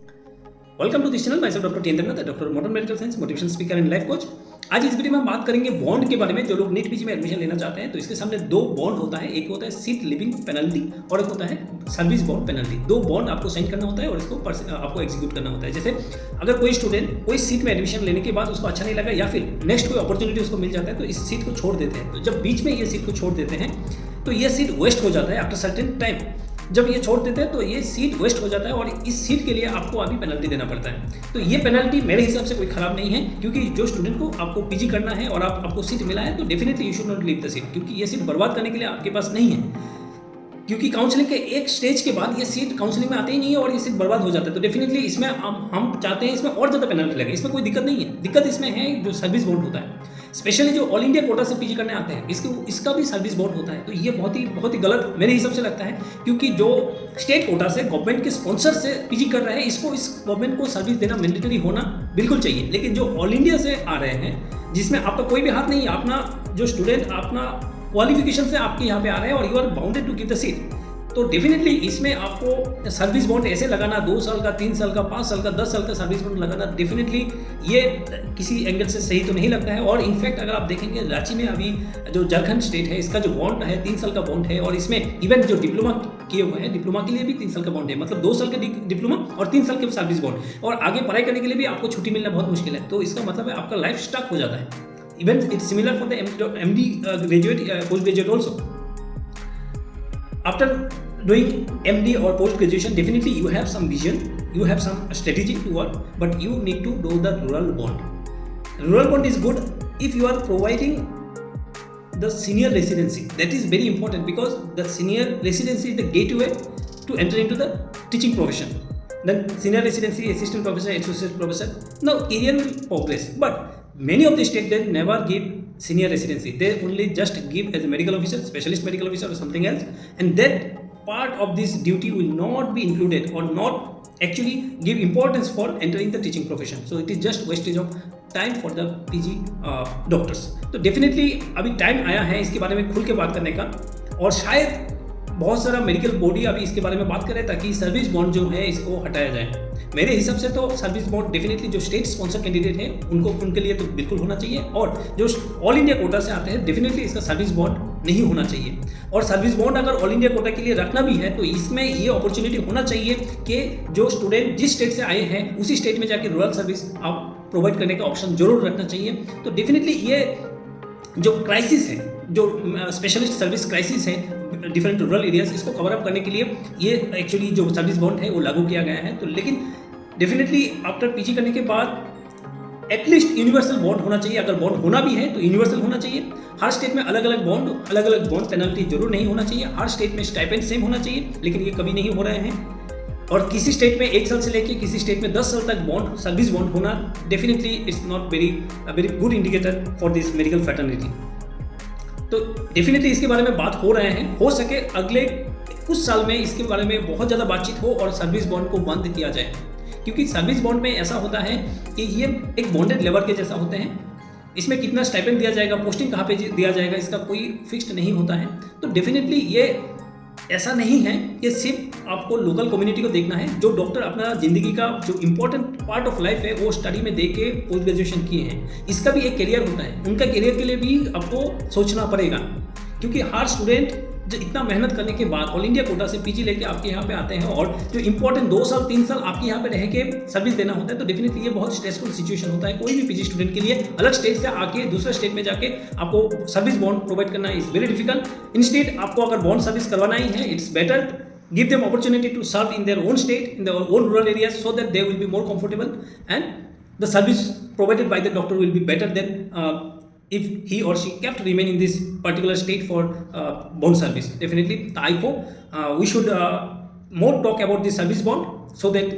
Welcome to this channel myself doctor T Indranath doctor modern medical science motivation speaker and life coach. आज इस video में हम बात करेंगे बॉन्ड के बारे में। जो लोग नीट पीजी में एडमिशन लेना चाहते हैं तो इसके सामने दो बॉन्ड होता है, एक होता है सीट लिविंग पेनल्टी और एक होता है सर्विस बॉन्ड पेनल्टी। दो बॉन्ड आपको साइन करना होता है और इसको आपको एग्जीक्यूट करना होता है। जैसे अगर कोई स्टूडेंट कोई सीट में एडमिशन लेने के बाद उसको अच्छा नहीं लगा या फिर नेक्स्ट कोई अपॉर्चुनिटी उसको मिल जाता है तो इस सीट को छोड़ देते हैं। तो जब बीच में ये सीट को छोड़ देते हैं तो ये सीट वेस्ट हो जाता है आफ्टर सर्टेन टाइम। जब ये छोड़ देते हैं तो ये सीट वेस्ट हो जाता है और इस सीट के लिए आपको अभी पेनल्टी देना पड़ता है। तो ये पेनल्टी मेरे हिसाब से कोई खराब नहीं है, क्योंकि जो स्टूडेंट को आपको पीजी करना है और आपको सीट मिला है तो definitely you should not leave the seat, क्योंकि ये सीट बर्बाद करने के लिए आपके पास नहीं है। क्योंकि काउंसलिंग के एक स्टेज के बाद ये सीट काउंसलिंग में आते ही नहीं है और ये सीट बर्बाद हो जाता है। तो डेफिनेटली इसमें हम चाहते हैं इसमें और ज़्यादा पेनल्टी लगे। इसमें कोई दिक्कत नहीं है, दिक्कत इसमें है जो सर्विस बॉन्ड होता है। स्पेशली जो ऑल इंडिया कोटा से पीजी करने आते हैं इसका भी सर्विस बॉन्ड होता है। तो ये बहुत ही गलत मेरे हिसाब से लगता है, क्योंकि जो स्टेट कोटा से गवर्नमेंट के स्पॉन्सर से पीजी कर रहे हैं इसको इस गवर्नमेंट को सर्विस देना मैंडेटरी होना बिल्कुल चाहिए। लेकिन जो ऑल इंडिया से आ रहे हैं जिसमें आपका कोई भी हाथ नहीं है, अपना जो स्टूडेंट अपना क्वालिफिकेशन से आपके यहाँ पे आ रहे हैं और you are bounded to give the seat, तो डेफिनेटली इसमें आपको सर्विस बॉन्ड ऐसे लगाना 2 साल का, 3 साल का, 5 साल का, 10 साल का सर्विस बॉन्ड लगाना डेफिनेटली ये किसी एंगल से सही तो नहीं लगता है। और इनफैक्ट अगर आप देखेंगे रांची में अभी जो झारखंड स्टेट है इसका जो बॉन्ड है 3 साल का बॉन्ड है, और इसमें इवन जो डिप्लोमा किए हुए हैं डिप्लोमा के लिए भी 3 साल का बॉन्ड है, मतलब 2 साल के डिप्लोमा और 3 साल के सर्विस बॉन्ड, और आगे पढ़ाई करने के लिए भी आपको छुट्टी मिलना बहुत मुश्किल है। तो इसका मतलब है आपका लाइफ स्टक हो जाता है। Even it's similar for the MD graduate, post graduate also. After doing MD or post graduation, definitely you have some vision, you have some strategy to work, but you need to do the rural bond. Rural bond is good if you are providing the senior residency. That is very important because the senior residency is the gateway to enter into the teaching profession. Then senior residency, assistant professor, associate professor. Now career will progress, but many of the states they never give senior residency. They only just give as a medical officer, specialist medical officer or something else, and that part of this duty will not be included or not actually give importance for entering the teaching profession. So it is just wastage of time for the PG doctors. तो definitely अभी time आया है इसके बारे में खुल के बात करने का, और शायद बहुत सारा मेडिकल बॉडी अभी इसके बारे में बात करें ताकि सर्विस बॉन्ड जो है इसको हटाया जाए। मेरे हिसाब से तो सर्विस बॉन्ड डेफिनेटली जो स्टेट स्पॉन्सर कैंडिडेट है उनके लिए तो बिल्कुल होना चाहिए, और जो ऑल इंडिया कोटा से आते हैं डेफिनेटली इसका सर्विस बॉन्ड नहीं होना चाहिए। और सर्विस बॉन्ड अगर ऑल इंडिया कोटा के लिए रखना भी है तो इसमें ये अपॉर्चुनिटी होना चाहिए कि जो स्टूडेंट जिस स्टेट से आए हैं उसी स्टेट में जाके रूरल सर्विस आप प्रोवाइड करने का ऑप्शन जरूर रखना चाहिए। तो डेफिनेटली ये जो क्राइसिस है, जो स्पेशलिस्ट सर्विस क्राइसिस है डिफरेंट रूरल एरियाज, इसको कवर अप करने के लिए ये एक्चुअली जो सर्विस बॉन्ड है वो लागू किया गया है। तो लेकिन डेफिनेटली आफ्टर पीजी करने के बाद एटलीस्ट यूनिवर्सल बॉन्ड होना चाहिए। अगर बॉन्ड होना भी है तो यूनिवर्सल होना चाहिए। हर स्टेट में अलग अलग बॉन्ड पेनल्टी जरूर नहीं होना चाहिए। हर स्टेट में स्टाइपेंड सेम होना चाहिए, लेकिन ये कभी नहीं हो रहे हैं। और किसी स्टेट में 1 साल से लेके किसी स्टेट में 10 साल तक बॉन्ड सर्विस बॉन्ड होना definitely it's not very good indicator for this medical fraternity. तो डेफिनेटली इसके बारे में बात हो रहे हैं, हो सके अगले कुछ साल में इसके बारे में बहुत ज़्यादा बातचीत हो और सर्विस बॉन्ड को बंद किया जाए, क्योंकि सर्विस बॉन्ड में ऐसा होता है कि ये एक बॉन्डेड लेबर के जैसा होते हैं। इसमें कितना स्टाइपेंड दिया जाएगा, पोस्टिंग कहाँ पे दिया जाएगा, इसका कोई फिक्स्ड नहीं होता है। तो डेफिनेटली ये ऐसा नहीं है कि सिर्फ आपको लोकल कम्युनिटी को देखना है। जो डॉक्टर अपना ज़िंदगी का जो इम्पोर्टेंट पार्ट ऑफ लाइफ है वो स्टडी में दे के पोस्ट ग्रेजुएशन किए हैं, इसका भी एक करियर होता है। उनका करियर के लिए भी आपको सोचना पड़ेगा, क्योंकि हर स्टूडेंट जो इतना मेहनत करने के बाद ऑल इंडिया कोटा से पीजी लेके आपके यहाँ पे आते हैं और जो इंपॉर्टेंट 2 साल 3 साल आपके यहाँ पे रह के सर्विस देना होता है, तो डेफिनेटली ये बहुत स्ट्रेसफुल सिचुएशन होता है कोई भी पीजी स्टूडेंट के लिए। अलग स्टेट से आके दूसरे स्टेट में जाके आपको सर्विस बॉन्ड प्रोवाइड करना इज वेरी डिफिकल्ट। इंस्टेड आपको अगर बॉन्ड सर्विस करवाना ही है, it's better give them opportunity to serve in their own state, in their own rural areas, so that they will be more comfortable and the service provided by the doctor will be better than if he or she kept remain in this particular state for bond service. Definitely I hope we should more talk about this service bond so that